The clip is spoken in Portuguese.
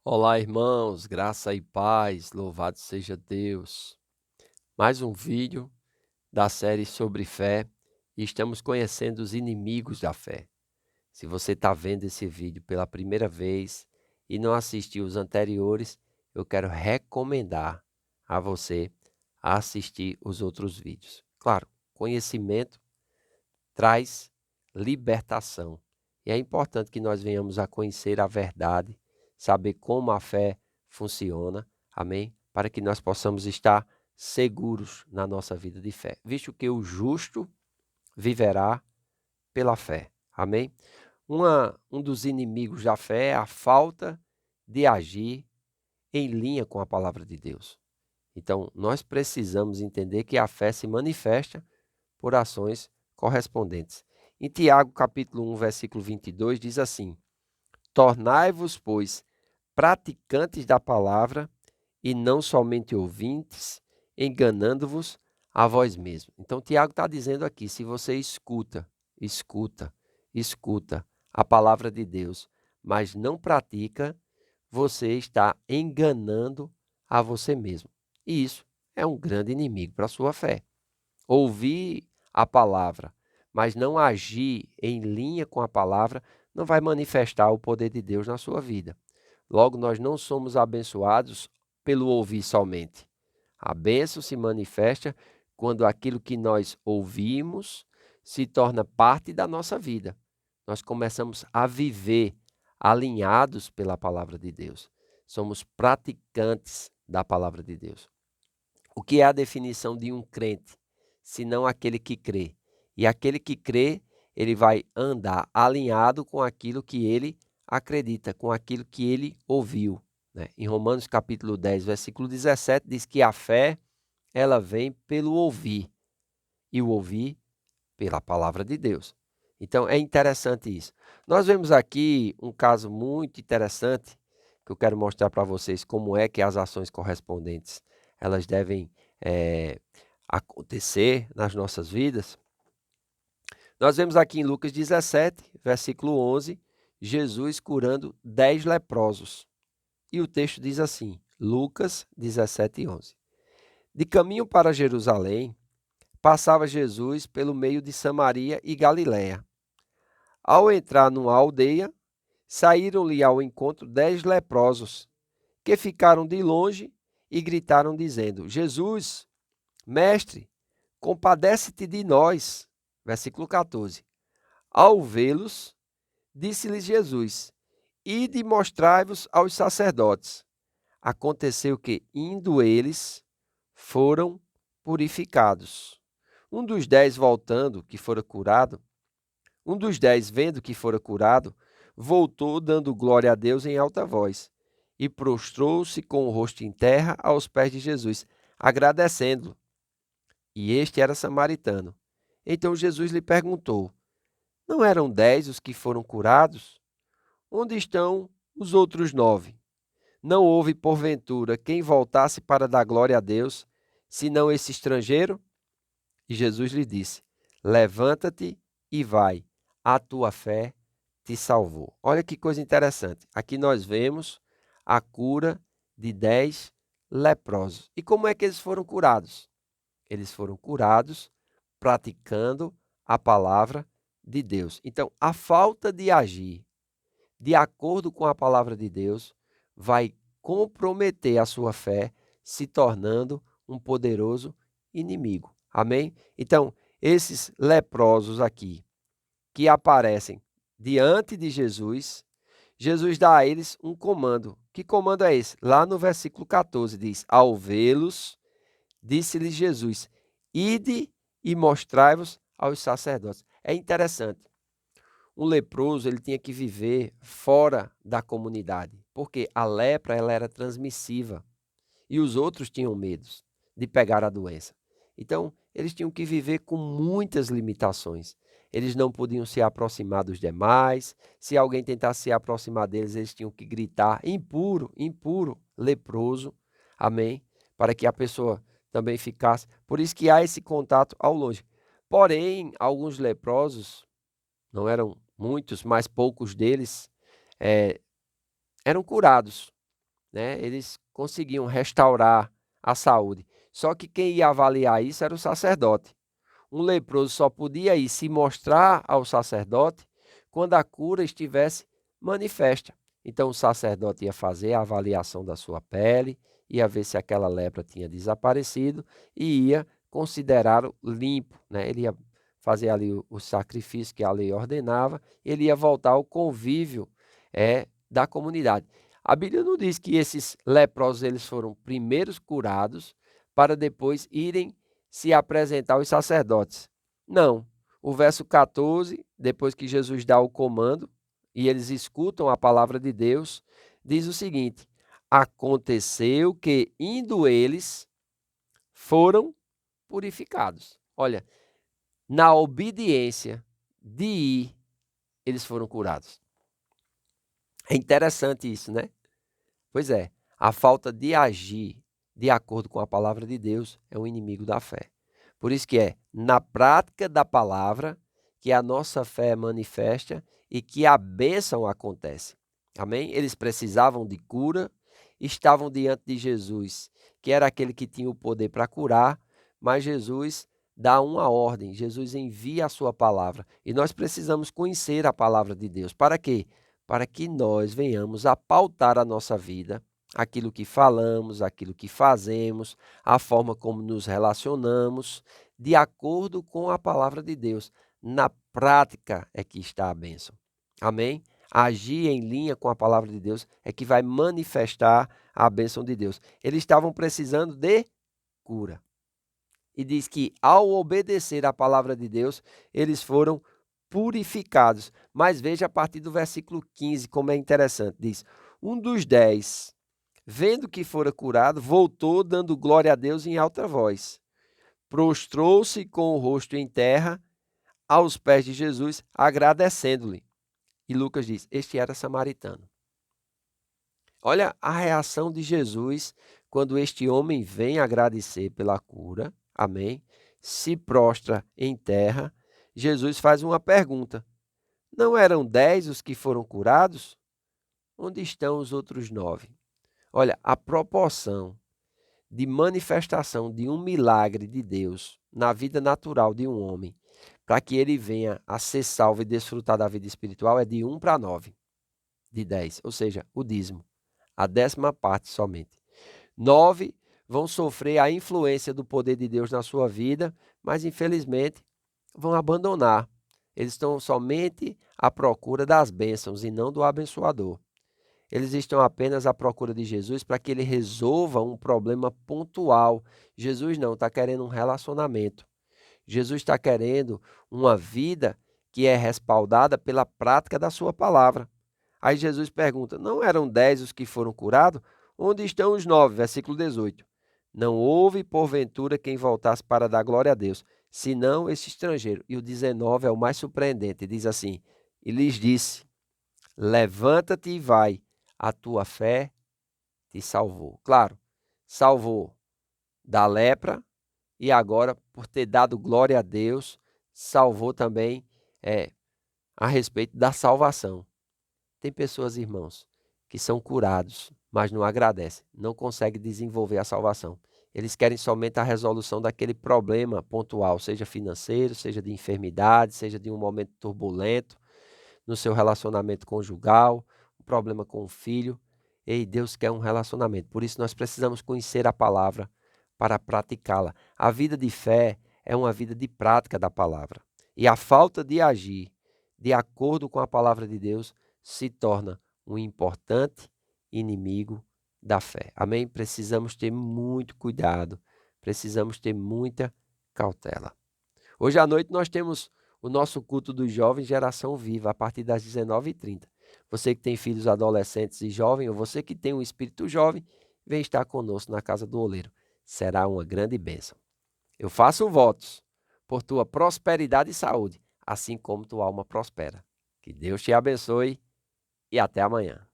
Olá, irmãos, graça e paz, louvado seja Deus. Mais um vídeo da série sobre fé e estamos conhecendo os inimigos da fé. Se você está vendo esse vídeo pela primeira vez e não assistiu os anteriores, eu quero recomendar a você a assistir os outros vídeos. Claro, conhecimento traz libertação e é importante que nós venhamos a conhecer a verdade, saber como a fé funciona, amém? Para que nós possamos estar seguros na nossa vida de fé, visto que o justo viverá pela fé, amém? Um dos inimigos da fé é a falta de agir em linha com a palavra de Deus. Então, nós precisamos entender que a fé se manifesta por ações correspondentes. Em Tiago, capítulo 1, versículo 22, diz assim: Tornai-vos, pois, praticantes da palavra e não somente ouvintes, enganando-vos a vós mesmos. Então, Tiago está dizendo aqui, se você escuta a palavra de Deus, mas não pratica, você está enganando a você mesmo. E isso é um grande inimigo para a sua fé. Ouvir a palavra, mas não agir em linha com a palavra, não vai manifestar o poder de Deus na sua vida. Logo, nós não somos abençoados pelo ouvir somente. A bênção se manifesta quando aquilo que nós ouvimos se torna parte da nossa vida. Nós começamos a viver alinhados pela palavra de Deus. Somos praticantes da palavra de Deus. O que é a definição de um crente, senão aquele que crê? E aquele que crê, ele vai andar alinhado com aquilo que ele acredita, com aquilo que ele ouviu, né? Em Romanos capítulo 10, versículo 17, diz que a fé, ela vem pelo ouvir, e o ouvir pela palavra de Deus. Então é interessante isso. Nós vemos aqui um caso muito interessante, que eu quero mostrar para vocês como é que as ações correspondentes, elas devem acontecer nas nossas vidas. Nós vemos aqui em Lucas 17, versículo 11, Jesus curando 10 leprosos. E o texto diz assim, Lucas 17, 11. De caminho para Jerusalém, passava Jesus pelo meio de Samaria e Galiléia. Ao entrar numa aldeia, saíram-lhe ao encontro 10 leprosos, que ficaram de longe e gritaram dizendo, Jesus, mestre, compadece-te de nós. Versículo 14. Ao vê-los, disse-lhes Jesus, ide mostrai-vos aos sacerdotes. Aconteceu que, indo eles, foram purificados. Um dos 10 voltando, que fora curado, um dos 10 vendo que fora curado, voltou dando glória a Deus em alta voz e prostrou-se com o rosto em terra aos pés de Jesus, agradecendo-o. E este era samaritano. Então Jesus lhe perguntou, não eram 10 os que foram curados? Onde estão os outros 9? Não houve, porventura, quem voltasse para dar glória a Deus, senão esse estrangeiro? E Jesus lhe disse, levanta-te e vai, a tua fé te salvou. Olha que coisa interessante. Aqui nós vemos a cura de 10 leprosos. E como é que eles foram curados? Eles foram curados praticando a palavra de Deus. Então, a falta de agir de acordo com a palavra de Deus vai comprometer a sua fé, se tornando um poderoso inimigo. Amém? Então, esses leprosos aqui que aparecem diante de Jesus, Jesus dá a eles um comando. Que comando é esse? Lá no versículo 14 diz: Ao vê-los, disse-lhes Jesus: Ide e mostrai-vos aos sacerdotes. É interessante. Um leproso, ele tinha que viver fora da comunidade, porque a lepra ela era transmissiva e os outros tinham medo de pegar a doença. Então, eles tinham que viver com muitas limitações. Eles não podiam se aproximar dos demais. Se alguém tentasse se aproximar deles, eles tinham que gritar impuro, impuro, leproso. Amém? Para que a pessoa também ficasse. Por isso que há esse contato ao longe. Porém, alguns leprosos, não eram muitos, mas poucos deles, eram curados. né? Eles conseguiam restaurar a saúde. Só que quem ia avaliar isso era o sacerdote. Um leproso só podia ir se mostrar ao sacerdote quando a cura estivesse manifesta. Então o sacerdote ia fazer a avaliação da sua pele, ia ver se aquela lepra tinha desaparecido e ia considerá-lo limpo, né? Ele ia fazer ali o sacrifício que a lei ordenava, ele ia voltar ao convívio da comunidade. A Bíblia não diz que esses leprosos eles foram primeiros curados para depois irem se apresentar aos sacerdotes. Não. O verso 14, depois que Jesus dá o comando e eles escutam a palavra de Deus, diz o seguinte: aconteceu que, indo eles, foram purificados. Olha, na obediência de ir, eles foram curados. É interessante isso, né? Pois é, a falta de agir de acordo com a palavra de Deus é um inimigo da fé. Por isso que é na prática da palavra que a nossa fé é manifesta e que a bênção acontece. Amém? Eles precisavam de cura, estavam diante de Jesus, que era aquele que tinha o poder para curar, mas Jesus dá uma ordem, Jesus envia a sua palavra. E nós precisamos conhecer a palavra de Deus. Para quê? Para que nós venhamos a pautar a nossa vida, aquilo que falamos, aquilo que fazemos, a forma como nos relacionamos, de acordo com a palavra de Deus. Na prática é que está a bênção. Amém? Agir em linha com a palavra de Deus é que vai manifestar a bênção de Deus. Eles estavam precisando de cura. E diz que ao obedecer à palavra de Deus, eles foram purificados. Mas veja a partir do versículo 15 como é interessante. Diz, um dos 10, vendo que fora curado, voltou dando glória a Deus em alta voz. Prostrou-se com o rosto em terra aos pés de Jesus, agradecendo-lhe. E Lucas diz, este era samaritano. Olha a reação de Jesus quando este homem vem agradecer pela cura, amém? Se prostra em terra, Jesus faz uma pergunta. Não eram 10 os que foram curados? Onde estão os outros 9? Olha, a proporção de manifestação de um milagre de Deus na vida natural de um homem, para que ele venha a ser salvo e desfrutar da vida espiritual, é de 1 para 9, de 10, ou seja, o dízimo, a 10ª parte somente. 9 vão sofrer a influência do poder de Deus na sua vida, mas infelizmente vão abandonar. Eles estão somente à procura das bênçãos e não do abençoador. Eles estão apenas à procura de Jesus para que ele resolva um problema pontual. Jesus não está querendo um relacionamento. Jesus está querendo uma vida que é respaldada pela prática da sua palavra. Aí Jesus pergunta, não eram 10 os que foram curados? Onde estão os 9? Versículo 18. Não houve, porventura, quem voltasse para dar glória a Deus, senão esse estrangeiro. E o 19 é o mais surpreendente, diz assim, e lhes disse, levanta-te e vai, a tua fé te salvou. Claro, salvou da lepra e agora, por ter dado glória a Deus, salvou também a respeito da salvação. Tem pessoas, irmãos, que são curados, mas não agradecem, não conseguem desenvolver a salvação. Eles querem somente a resolução daquele problema pontual, seja financeiro, seja de enfermidade, seja de um momento turbulento no seu relacionamento conjugal, um problema com o filho. Ei, Deus quer um relacionamento. Por isso nós precisamos conhecer a palavra para praticá-la. A vida de fé é uma vida de prática da palavra. E a falta de agir de acordo com a palavra de Deus se torna um importante inimigo da fé. Amém? Precisamos ter muito cuidado, precisamos ter muita cautela. Hoje à noite nós temos o nosso culto dos jovens Geração Viva, a partir das 19h30. Você que tem filhos adolescentes e jovens, ou você que tem um espírito jovem, vem estar conosco na Casa do Oleiro. Será uma grande bênção. Eu faço votos por tua prosperidade e saúde, assim como tua alma prospera. Que Deus te abençoe e até amanhã.